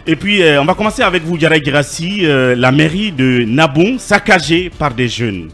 Et puis, on va commencer avec vous, Diarra Guirassy, la mairie de Nabon saccagée par des jeunes.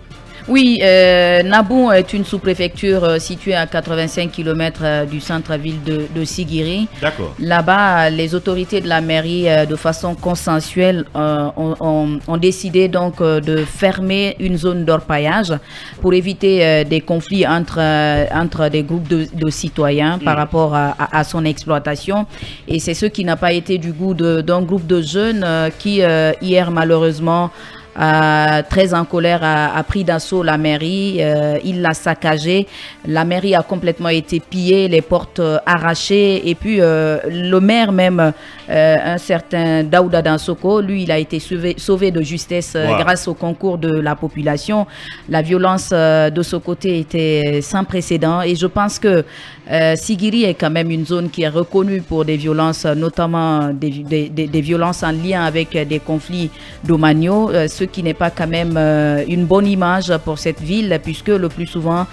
Oui, Nabon est une sous-préfecture située à 85 km du centre-ville de Sigiri. D'accord. Là-bas, les autorités de la mairie, de façon consensuelle, ont décidé donc de fermer une zone d'orpaillage pour éviter des conflits entre des groupes de citoyens par rapport à son exploitation. Et c'est ce qui n'a pas été du goût d'un groupe de jeunes qui, hier, malheureusement, très en colère, a pris d'assaut la mairie, il l'a saccagée. La mairie a complètement été pillée, les portes arrachées. Et puis le maire même, un certain Daouda Dansoko, lui, il a été sauvé de justesse grâce au concours de la population. La violence de ce côté était sans précédent. Et je pense que Sigiri est quand même une zone qui est reconnue pour des violences, notamment des violences en lien avec des conflits domaniaux, ce qui n'est pas quand même une bonne image pour cette ville, puisque le plus souvent,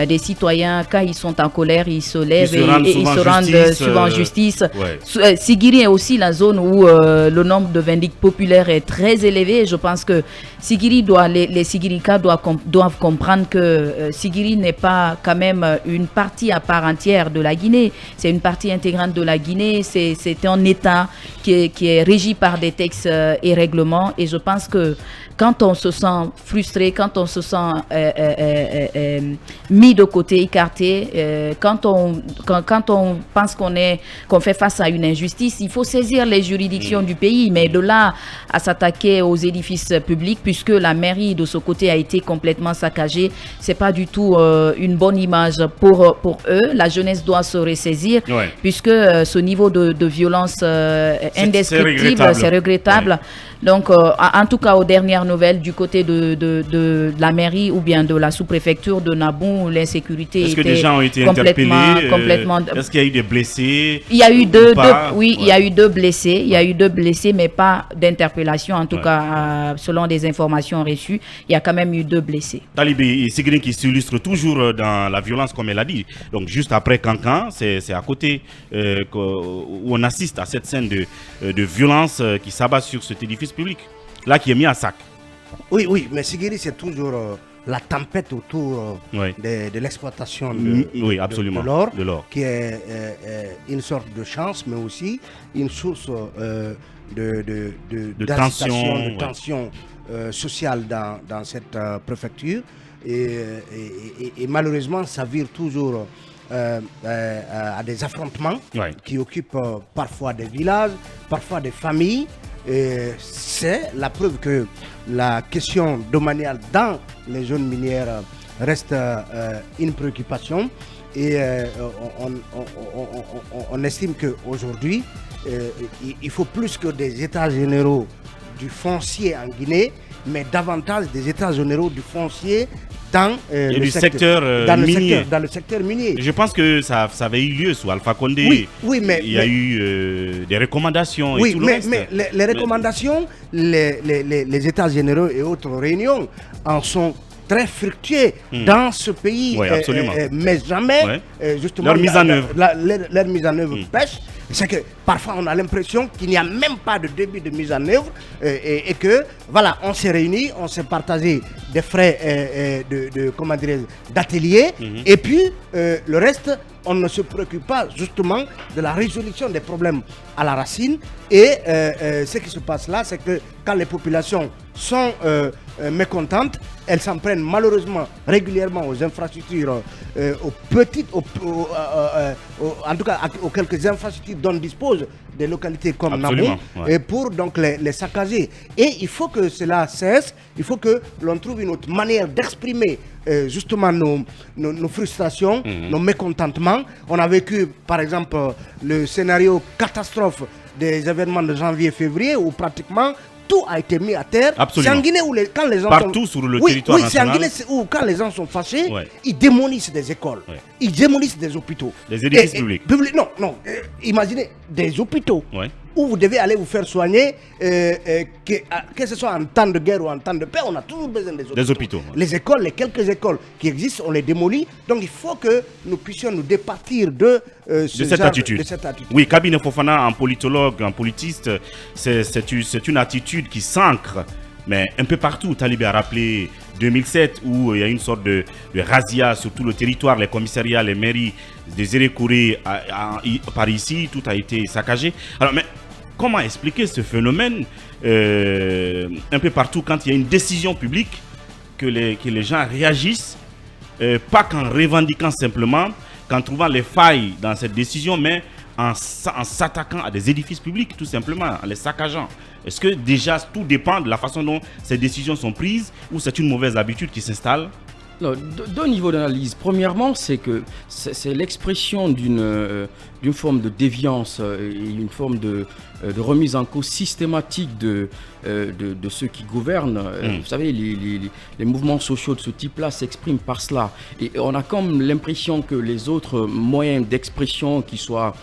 des citoyens, quand ils sont en colère, ils se lèvent et ils se rendent souvent en justice. Ouais. Sigiri est aussi la zone où le nombre de vindictes populaires est très élevé. Je pense que Sigiri les Sigirika doivent comprendre que Sigiri n'est pas quand même une partie à part entière de la Guinée. C'est une partie intégrante de la Guinée. C'est un État qui est régi par des textes et règlements. Et je pense que quand on se sent frustré, quand on se sent mis de côté, écarté, quand on pense qu'on fait face à une injustice, il faut saisir les juridictions du pays, mais de là à s'attaquer aux édifices publics, puisque la mairie de ce côté a été complètement saccagée, c'est pas du tout une bonne image pour eux. La jeunesse doit se ressaisir, puisque ce niveau de violence indescriptible, c'est regrettable. Ouais. Donc, en tout cas, aux dernières nouvelles, du côté de la mairie ou bien de la sous-préfecture de Nabon, l'insécurité était... Est-ce que des gens ont été complètement... Est-ce qu'il y a eu des blessés? Il y a eu il y a eu deux blessés. Il y a eu deux blessés, mais pas d'interpellation. En tout cas, selon des informations reçues, il y a quand même eu deux blessés. Talibé, Sigiri qui s'illustre toujours dans la violence, comme elle a dit. Donc, juste après Cancan, c'est à côté où on assiste à cette scène de violence qui s'abat sur cet édifice public, là qui est mis à sac. Oui, mais Sigiri, c'est toujours la tempête autour de l'exploitation de l'or, qui est une sorte de chance, mais aussi une source de tension sociale dans cette préfecture. Et malheureusement, ça vire toujours à des affrontements qui occupent parfois des villages, parfois des familles. C'est la preuve que la question domaniale dans les zones minières reste une préoccupation, et on estime qu'aujourd'hui, il faut plus que des états généraux du foncier en Guinée, mais davantage des états généraux du foncier dans le secteur minier. Je pense que ça avait eu lieu sous Alpha Condé. Oui, mais il y a eu des recommandations et tout le reste. Mais les recommandations, les états généraux et autres réunions en sont très fructueux dans ce pays, mais jamais justement leur mise en œuvre. Leur mise en œuvre pêche. C'est que parfois on a l'impression qu'il n'y a même pas de début de mise en œuvre, et que voilà, on s'est réunis, on s'est partagé des frais d'atelier, et puis le reste, on ne se préoccupe pas justement de la résolution des problèmes à la racine. Et ce qui se passe là, c'est que quand les populations sont mécontentes, elles s'en prennent malheureusement régulièrement aux infrastructures, en tout cas aux quelques infrastructures dont disposent des localités comme Nabon, et pour donc les saccager. Et il faut que cela cesse, il faut que l'on trouve une autre manière d'exprimer justement nos frustrations, nos mécontentements. On a vécu par exemple le scénario catastrophe des événements de janvier-février, où pratiquement tout a été mis à terre. Absolument. C'est en Guinée où quand les gens partout sur le territoire national. C'est en Guinée où quand les gens sont fâchés, ils démolissent des écoles, ils démolissent des hôpitaux. Des édifices publics. Non, imaginez des hôpitaux où vous devez aller vous faire soigner, que ce soit en temps de guerre ou en temps de paix, on a toujours besoin des hôpitaux. Les écoles, les quelques écoles qui existent, on les démolit. Donc il faut que nous puissions nous départir de cette attitude. Oui, Kabine Fofana, un politologue, un politiste, c'est une attitude qui s'ancre, mais un peu partout. Talibé a rappelé 2007 où il y a une sorte de razzia sur tout le territoire, les commissariats, les mairies des Érékouré par ici, tout a été saccagé. Alors, mais comment expliquer ce phénomène un peu partout quand il y a une décision publique que les gens réagissent, pas qu'en revendiquant simplement, qu'en trouvant les failles dans cette décision, mais en s'attaquant à des édifices publics, tout simplement, en les saccageant. Est-ce que déjà tout dépend de la façon dont ces décisions sont prises ou c'est une mauvaise habitude qui s'installe? Deux niveaux d'analyse. Premièrement, c'est que c'est l'expression d'une forme de déviance et une forme de remise en cause systématique de ceux qui gouvernent. Vous savez, les mouvements sociaux de ce type-là s'expriment par cela. Et on a comme l'impression que les autres moyens d'expression, qui soient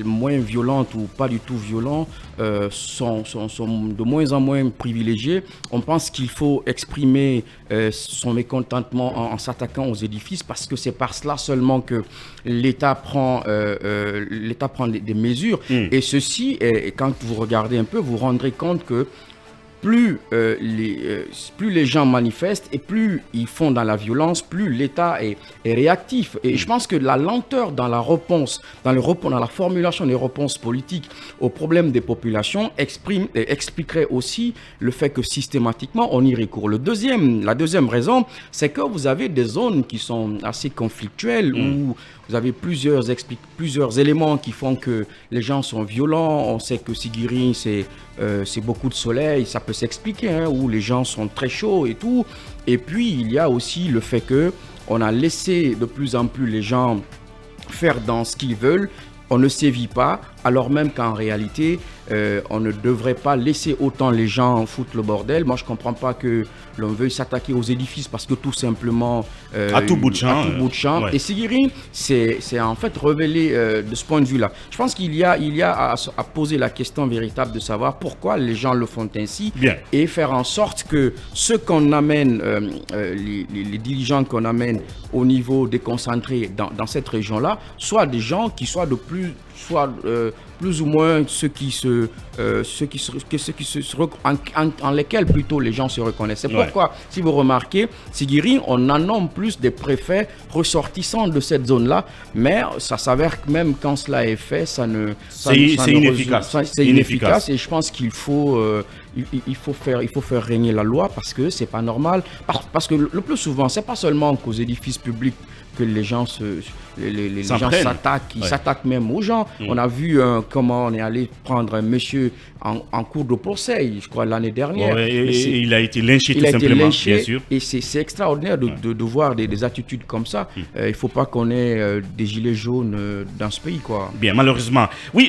moins violentes ou pas du tout violents, sont de moins en moins privilégiés. On pense qu'il faut exprimer son mécontentement en s'attaquant aux édifices, parce que c'est par cela seulement que l'État prend des mesures. Et ceci, quand vous regardez un peu, vous vous rendrez compte que plus les gens manifestent et plus ils font dans la violence, plus l'État est réactif. Et je pense que la lenteur dans la réponse, dans la formulation des réponses politiques aux problèmes des populations expliquerait aussi le fait que systématiquement on y recourt. La deuxième raison, c'est que vous avez des zones qui sont assez conflictuelles, où vous avez plusieurs éléments qui font que les gens sont violents. On sait que Sigiri, c'est beaucoup de soleil, ça peut s'expliquer, où les gens sont très chauds et tout. Et puis, il y a aussi le fait qu'on a laissé de plus en plus les gens faire dans ce qu'ils veulent. On ne sévit pas, alors même qu'en réalité, on ne devrait pas laisser autant les gens foutre le bordel. Moi, je ne comprends pas que l'on veuille s'attaquer aux édifices, parce que tout simplement... à tout bout de champ. Ouais. Et Sigiri, c'est en fait révélé de ce point de vue-là. Je pense qu'il y a à poser la question véritable de savoir pourquoi les gens le font ainsi. Bien. Et faire en sorte que ceux qu'on amène, les dirigeants qu'on amène au niveau déconcentré dans cette région-là, soient des gens qui soient plus ou moins en lesquels plutôt les gens se reconnaissent. C'est pourquoi, si vous remarquez, Sigiri, on en nomme plus des préfets ressortissants de cette zone-là, mais ça s'avère que même quand cela est fait, c'est inefficace. C'est inefficace, et je pense qu'il faut faire régner la loi, parce que c'est pas normal. Parce que le plus souvent, c'est pas seulement qu'aux édifices publics que les gens s'attaquent, ils s'attaquent même aux gens. On a vu comment on est allé prendre un monsieur en cours de procès, je crois, l'année dernière. Et il a été lynché tout simplement, bien sûr. Et c'est extraordinaire de voir des attitudes comme ça. Il ne faut pas qu'on ait des gilets jaunes dans ce pays, quoi. Bien, malheureusement. Oui,